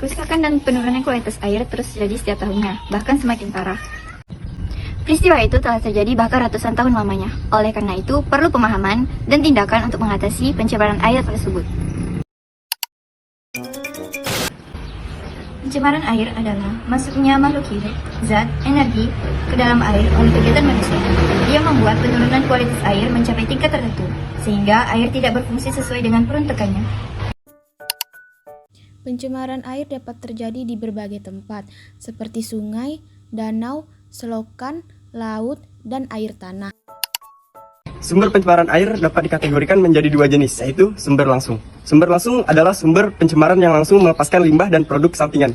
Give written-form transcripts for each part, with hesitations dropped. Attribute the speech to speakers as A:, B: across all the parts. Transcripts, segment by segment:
A: Kerusakan dan penurunan kualitas air terus terjadi setiap tahunnya, bahkan semakin parah. Peristiwa itu telah terjadi bahkan ratusan tahun lamanya. Oleh karena itu, perlu pemahaman dan tindakan untuk mengatasi pencemaran air tersebut. Pencemaran air adalah masuknya makhluk hidup, zat, energi ke dalam air oleh kegiatan manusia. Dia membuat penurunan kualitas air mencapai tingkat tertentu, sehingga air tidak berfungsi sesuai dengan peruntukannya.
B: Pencemaran air dapat terjadi di berbagai tempat, seperti sungai, danau, selokan, laut, dan air tanah.
C: Sumber pencemaran air dapat dikategorikan menjadi dua jenis, yaitu sumber langsung. Sumber langsung adalah sumber pencemaran yang langsung melepaskan limbah dan produk sampingan,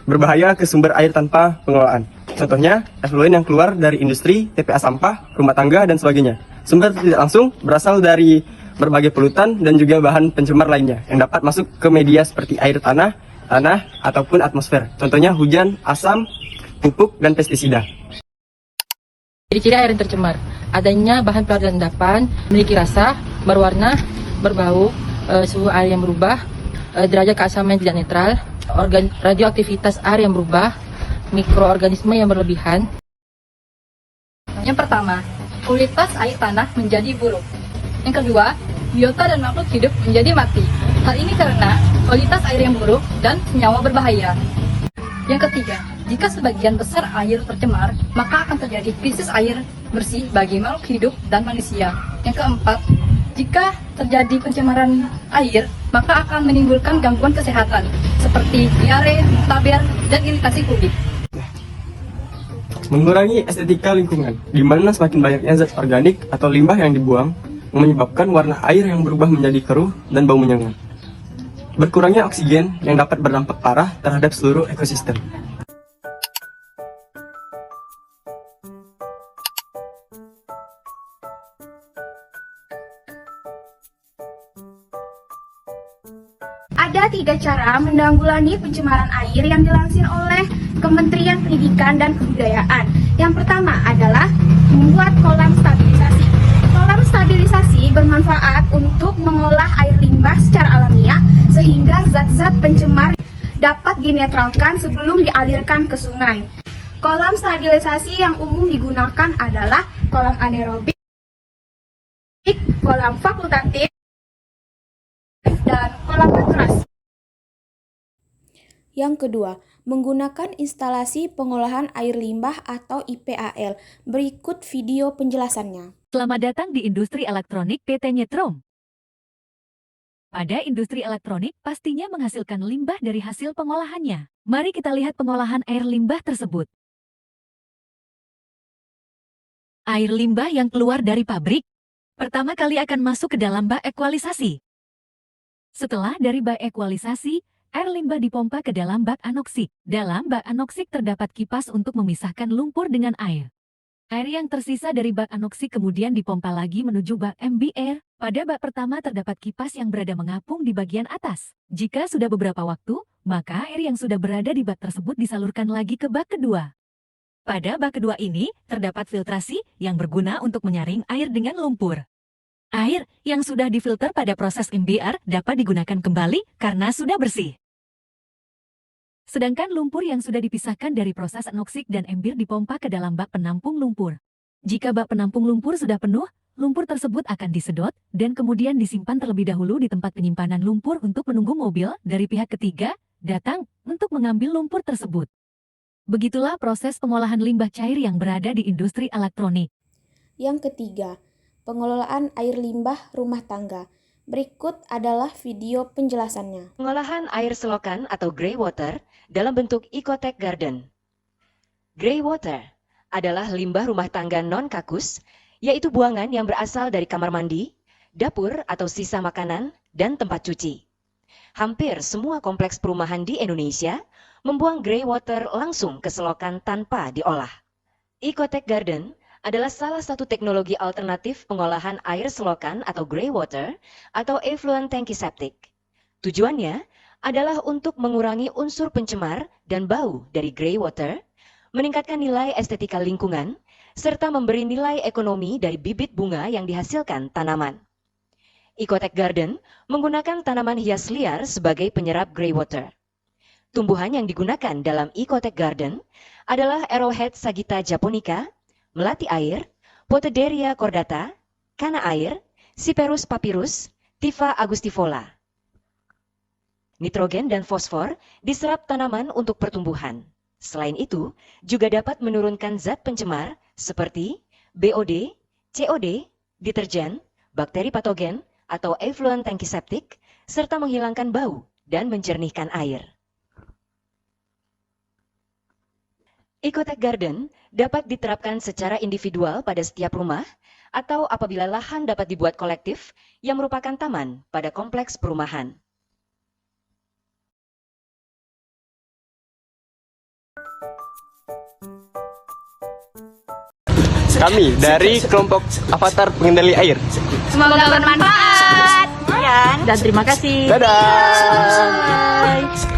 C: berbahaya ke sumber air tanpa pengelolaan. Contohnya, efluen yang keluar dari industri, TPA sampah, rumah tangga, dan sebagainya. Sumber tidak langsung berasal dari berbagai polutan dan juga bahan pencemar lainnya yang dapat masuk ke media seperti air tanah, ataupun atmosfer. Contohnya hujan, asam, pupuk, dan pestisida.
D: Ciri-ciri air yang tercemar: adanya bahan pelarut endapan, memiliki rasa, berwarna, berbau, suhu air yang berubah, derajat keasaman yang tidak netral, radioaktivitas air yang berubah, mikroorganisme yang berlebihan.
A: Yang pertama, kualitas air tanah menjadi buruk. Yang kedua, biota dan makhluk hidup menjadi mati. Hal ini karena kualitas air yang buruk dan senyawa berbahaya. Yang ketiga, jika sebagian besar air tercemar, maka akan terjadi krisis air bersih bagi makhluk hidup dan manusia. Yang keempat, jika terjadi pencemaran air, maka akan menimbulkan gangguan kesehatan seperti diare, muntaber, dan iritasi kulit.
C: Mengurangi estetika lingkungan, di mana semakin banyaknya zat organik atau limbah yang dibuang, menyebabkan warna air yang berubah menjadi keruh dan bau menyengat. Berkurangnya oksigen yang dapat berdampak parah terhadap seluruh ekosistem.
B: Ada 3 cara menanggulangi pencemaran air yang dilansir oleh Kementerian Pendidikan dan Kebudayaan. Yang pertama adalah membuat kolam stabilisasi. Kolam stabilisasi bermanfaat untuk mengolah air limbah secara alamiah sehingga zat-zat pencemar dapat dinetralkan sebelum dialirkan ke sungai. Kolam stabilisasi yang umum digunakan adalah kolam anaerobik, kolam fakultatif, dan kolam naturas. Yang kedua, menggunakan instalasi pengolahan air limbah atau IPAL. Berikut video penjelasannya.
E: Selamat datang di industri elektronik PT Nyetrum. Pada industri elektronik pastinya menghasilkan limbah dari hasil pengolahannya. Mari kita lihat pengolahan air limbah tersebut. Air limbah yang keluar dari pabrik pertama kali akan masuk ke dalam bak ekualisasi. Setelah dari bak ekualisasi, air limbah dipompa ke dalam bak anoksik. Dalam bak anoksik terdapat kipas untuk memisahkan lumpur dengan air. Air yang tersisa dari bak anoksik kemudian dipompa lagi menuju bak MBR. Pada bak pertama terdapat kipas yang berada mengapung di bagian atas. Jika sudah beberapa waktu, maka air yang sudah berada di bak tersebut disalurkan lagi ke bak kedua. Pada bak kedua ini, terdapat filtrasi yang berguna untuk menyaring air dengan lumpur. Air yang sudah difilter pada proses MBR dapat digunakan kembali karena sudah bersih. Sedangkan lumpur yang sudah dipisahkan dari proses anoksik dan embir dipompa ke dalam bak penampung lumpur. Jika bak penampung lumpur sudah penuh, lumpur tersebut akan disedot dan kemudian disimpan terlebih dahulu di tempat penyimpanan lumpur untuk menunggu mobil dari pihak ketiga datang untuk mengambil lumpur tersebut. Begitulah proses pengolahan limbah cair yang berada di industri elektronik.
B: Yang ketiga, pengelolaan air limbah rumah tangga. Berikut adalah video penjelasannya.
F: Pengolahan air selokan atau grey water dalam bentuk Ecotech Garden. Grey water adalah limbah rumah tangga non-kakus, yaitu buangan yang berasal dari kamar mandi, dapur atau sisa makanan, dan tempat cuci. Hampir semua kompleks perumahan di Indonesia membuang grey water langsung ke selokan tanpa diolah. Ecotech Garden adalah salah satu teknologi alternatif pengolahan air selokan atau grey water atau effluent tangki septic. Tujuannya adalah untuk mengurangi unsur pencemar dan bau dari grey water, meningkatkan nilai estetika lingkungan, serta memberi nilai ekonomi dari bibit bunga yang dihasilkan tanaman. Ecotech Garden menggunakan tanaman hias liar sebagai penyerap grey water. Tumbuhan yang digunakan dalam Ecotech Garden adalah Arrowhead sagitta japonica, melati air, Pothederia cordata, kana air, Cyperus papyrus, Tiva augustifolia. Nitrogen dan fosfor diserap tanaman untuk pertumbuhan. Selain itu, juga dapat menurunkan zat pencemar seperti BOD, COD, deterjen, bakteri patogen, atau effluent antiseptik, serta menghilangkan bau dan menjernihkan air. Ecotech Garden dapat diterapkan secara individual pada setiap rumah atau apabila lahan dapat dibuat kolektif yang merupakan taman pada kompleks perumahan.
C: Kami dari kelompok Avatar Pengendali Air.
B: Semoga bermanfaat.
D: Dan terima kasih.
C: Dadah.
D: Bye.